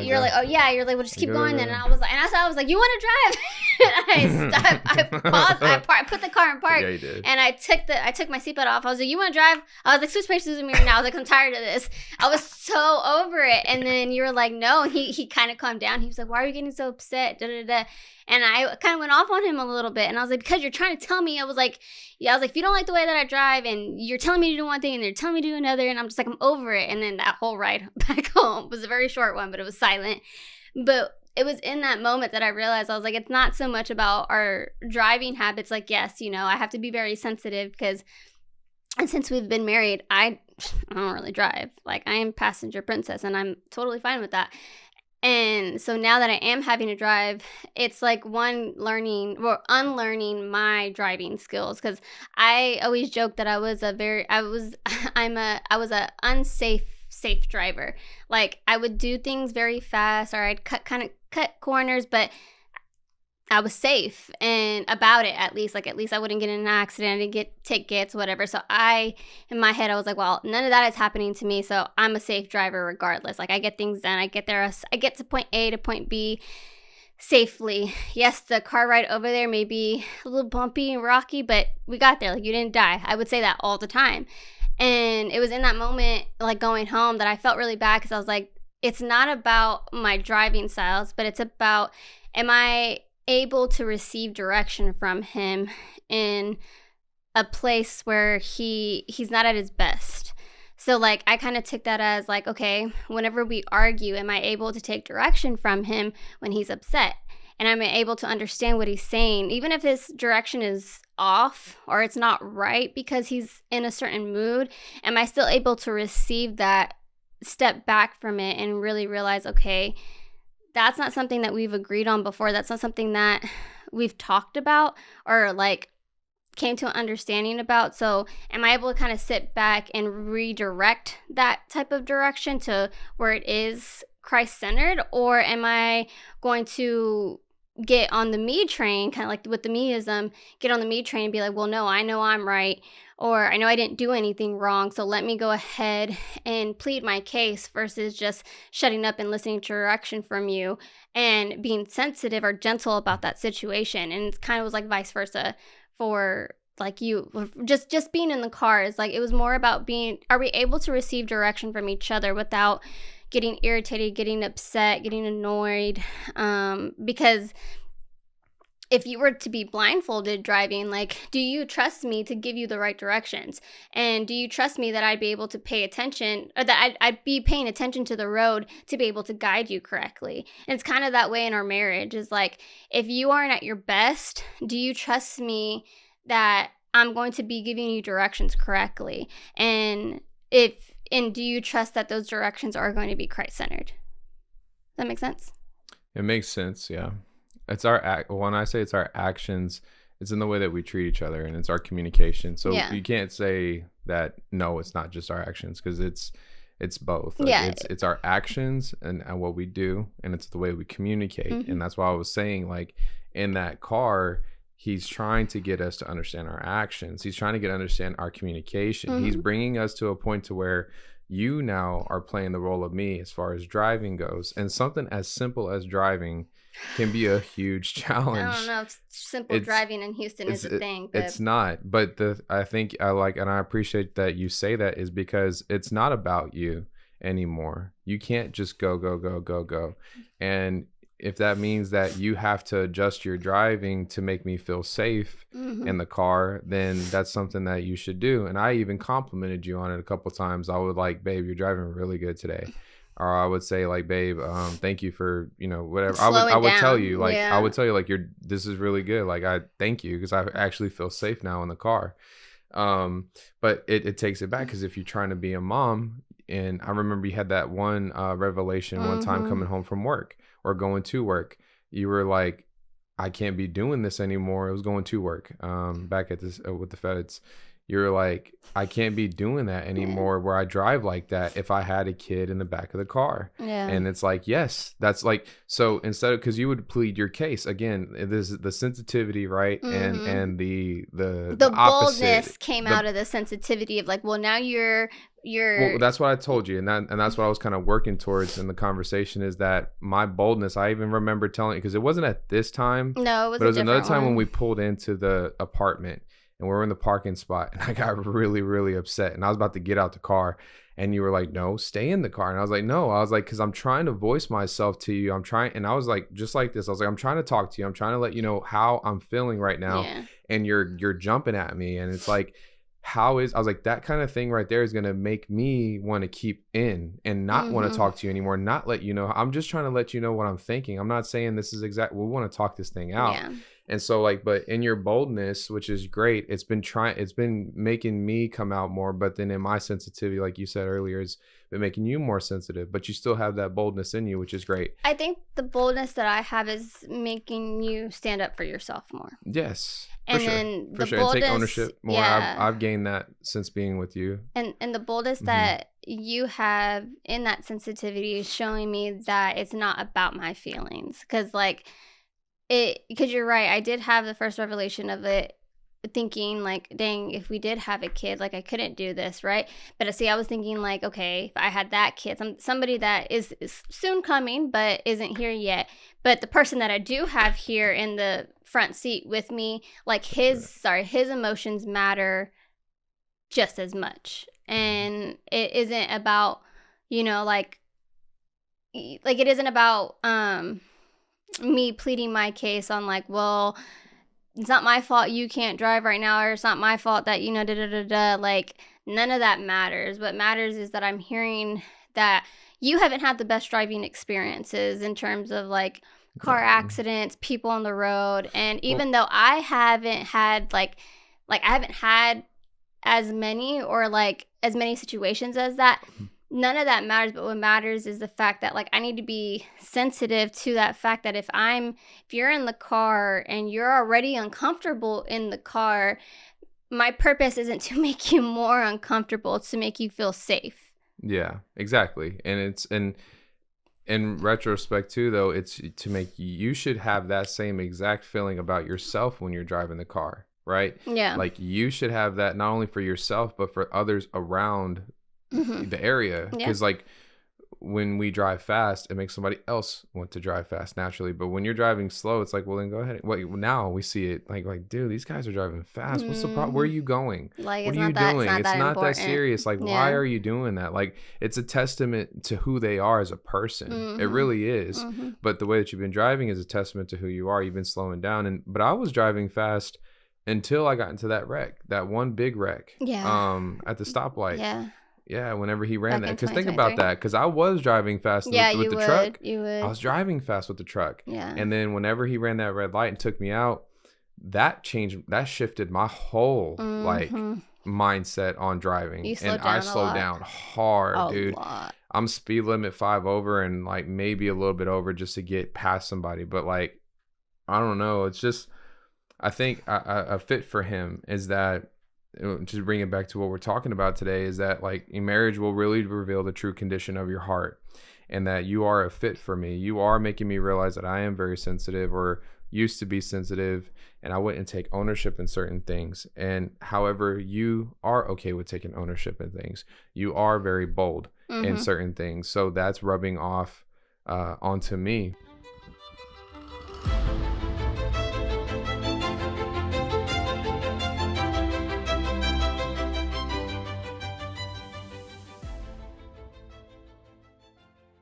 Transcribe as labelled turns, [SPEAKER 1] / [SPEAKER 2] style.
[SPEAKER 1] you're like, oh yeah, you're like, well, just keep going then. And I was like, you want to drive? And I stopped, I paused, I put the car in park.
[SPEAKER 2] Yeah, you did.
[SPEAKER 1] And I took my seatbelt off. I was like, you want to drive? I was like, switch places with me right now. I was like, I'm tired of this. I was so over it. And then you were like, no. And he kind of calmed down. He was like, why are you getting so upset? Da, da, da. And I kind of went off on him a little bit. And I was like, because you're trying to tell me. I was like, if you don't like the way that I drive and you're telling me to do one thing and they're telling me to do another. And I'm just like, I'm over it. And then that whole ride back home was a very short one, but it was silent. But it was in that moment that I realized, I was like, it's not so much about our driving habits. Like, yes, I have to be very sensitive and since we've been married, I don't really drive. Like, I am passenger princess and I'm totally fine with that. And so now that I am having to drive, it's like unlearning my driving skills, because I always joke that I was a unsafe safe driver. Like, I would do things very fast, or I'd cut corners, but I was safe and about it, at least I wouldn't get in an accident, I didn't get tickets, whatever. So in my head, I was like, well, none of that is happening to me, so I'm a safe driver regardless. Like, I get things done, I get there, I get to point A to point B safely. Yes, the car ride over there may be a little bumpy and rocky, but we got there. Like, you didn't die. I would say that all the time. And it was in that moment, like going home, that I felt really bad, because I was like, it's not about my driving styles, but it's about, am I able to receive direction from him in a place where he's not at his best. So, like, I kind of took that as like, okay, whenever we argue, am I able to take direction from him when he's upset? And I'm able to understand what he's saying, even if his direction is off or it's not right because he's in a certain mood. Am I still able to receive that, step back from it, and really realize, okay, that's not something that we've agreed on before. That's not something that we've talked about or like came to an understanding about. So am I able to kind of sit back and redirect that type of direction to where it is Christ-centered? Or am I going to get on the me train, kind of like with the meism, get on the me train and be like, well, no, I know I'm right, or I know I didn't do anything wrong, so let me go ahead and plead my case, versus just shutting up and listening to direction from you and being sensitive or gentle about that situation. And it kind of was like vice versa for like you, just being in the car is like, it was more about are we able to receive direction from each other without getting irritated, getting upset, getting annoyed, because if you were to be blindfolded driving, like, do you trust me to give you the right directions? And do you trust me that I'd be able to pay attention, or that I'd be paying attention to the road to be able to guide you correctly? And it's kind of that way in our marriage, is like, if you aren't at your best, do you trust me that I'm going to be giving you directions correctly? And do you trust that those directions are going to be Christ-centered? Does that make sense?
[SPEAKER 2] It makes sense, yeah. It's when I say it's our actions, it's in the way that we treat each other, and it's our communication. So you can't say that, no, it's not just our actions, because it's both. Like, it's our actions and what we do, and it's the way we communicate. Mm-hmm. And that's why I was saying, like, in that car, he's trying to get us to understand our actions. He's trying to understand our communication. Mm-hmm. He's bringing us to a point to where you now are playing the role of me as far as driving goes. And something as simple as driving can be a huge challenge.
[SPEAKER 1] I don't know if simple driving in Houston is a thing. But
[SPEAKER 2] it's not. But I think I like, and I appreciate that you say that, is because it's not about you anymore. You can't just go. And if that means that you have to adjust your driving to make me feel safe in the car, then that's something that you should do. And I even complimented you on it a couple of times. I would like, babe, you're driving really good today. Or I would say, like, babe, thank you for, whatever. I would tell you, like, this is really good. Like, I thank you, because I actually feel safe now in the car. But it takes it back, because if you're trying to be a mom, and I remember you had that one revelation one time coming home from work or going to work, you were like, I can't be doing this anymore. It was going to work back at this with the feds. You're like, I can't be doing that anymore where I drive like that if I had a kid in the back of the car. Yeah. And it's like, yes, that's like, so instead of, because you would plead your case again, this is the sensitivity, right? And the
[SPEAKER 1] boldness came out of the sensitivity of like, well, now you're you're
[SPEAKER 2] that's what I told you, and that's what I was kind of working towards in the conversation, is that my boldness. I even remember telling you, because it wasn't at this time,
[SPEAKER 1] no, it was
[SPEAKER 2] but it was another time
[SPEAKER 1] one.
[SPEAKER 2] when we pulled into the apartment and we were in the parking spot, and I got really, really upset, and I was about to get out the car, and you were like, "No, stay in the car," and I was like, "No," I was like, because I'm trying to voice myself to you. I'm trying, and I was like, just like this. I was like, I'm trying to talk to you. I'm trying to let you know how I'm feeling right now,
[SPEAKER 1] Yeah.
[SPEAKER 2] and you're jumping at me, and it's like, I was like, that kind of thing right there is going to make me want to keep in and not want to talk to you anymore, not let you know. I'm just trying to let you know what I'm thinking. I'm not saying this is exact. We want to talk this thing out.
[SPEAKER 1] Yeah.
[SPEAKER 2] And so like, but in your boldness, which is great, it's been making me come out more. But then in my sensitivity, like you said earlier, has been making you more sensitive, but you still have that boldness in you, which is great.
[SPEAKER 1] I think the boldness that I have is making you stand up for yourself more.
[SPEAKER 2] Yes.
[SPEAKER 1] And
[SPEAKER 2] sure.
[SPEAKER 1] then
[SPEAKER 2] For
[SPEAKER 1] the
[SPEAKER 2] sure.
[SPEAKER 1] boldness,
[SPEAKER 2] And take ownership more.
[SPEAKER 1] yeah.
[SPEAKER 2] I've gained that since being with you.
[SPEAKER 1] And the boldness that you have in that sensitivity is showing me that it's not about my feelings. Because because you're right, I did have the first revelation of it, thinking like, dang, if we did have a kid, like I couldn't do this, right? But see, I was thinking like, okay, if I had that kid, somebody that is soon coming but isn't here yet, but the person that I do have here in the front seat with me, like his emotions matter just as much. And it isn't about, like it isn't about me pleading my case on like, well, it's not my fault you can't drive right now, or it's not my fault that, like none of that matters. What matters is that I'm hearing that you haven't had the best driving experiences in terms of like car accidents, people on the road. And even though I haven't had like I haven't had as many or like as many situations as that, none of that matters. But what matters is the fact that like I need to be sensitive to that fact that if you're in the car and you're already uncomfortable in the car, my purpose isn't to make you more uncomfortable, it's to make you feel safe.
[SPEAKER 2] Yeah, exactly. And it's in retrospect too, though, it's to make you should have that same exact feeling about yourself when you're driving the car, right?
[SPEAKER 1] Yeah.
[SPEAKER 2] Like you should have that not only for yourself but for others around the area, because like when we drive fast, it makes somebody else want to drive fast naturally. But when you're driving slow, it's like, well, then go ahead. Wait, now we see it like, dude, these guys are driving fast. What's the problem? Where are you going?
[SPEAKER 1] Like,
[SPEAKER 2] what are you doing? It's not that
[SPEAKER 1] important.
[SPEAKER 2] serious. Like, why are you doing that? Like, it's a testament to who they are as a person. It really is. But the way that you've been driving is a testament to who you are. You've been slowing down. But I was driving fast until I got into that wreck, that one big wreck.
[SPEAKER 1] Yeah.
[SPEAKER 2] At the stoplight.
[SPEAKER 1] Yeah.
[SPEAKER 2] Yeah, whenever he ran
[SPEAKER 1] Back
[SPEAKER 2] that.
[SPEAKER 1] in
[SPEAKER 2] Because think about that. Because I was driving fast with the truck.
[SPEAKER 1] You would.
[SPEAKER 2] I was driving fast with the truck.
[SPEAKER 1] Yeah.
[SPEAKER 2] And then whenever he ran that red light and took me out, that shifted my whole like mindset on driving. And I slowed down hard, dude. I'm speed limit 5 over and like maybe a little bit over just to get past somebody. But like, I don't know. It's just, I think a fit for him is that, to bring it back to what we're talking about today, is that like in marriage will really reveal the true condition of your heart, and that you are a fit for me. You are making me realize that I am very sensitive, or used to be sensitive, and I wouldn't take ownership in certain things. And however, you are okay with taking ownership in things. You are very bold in certain things. So that's rubbing off onto me.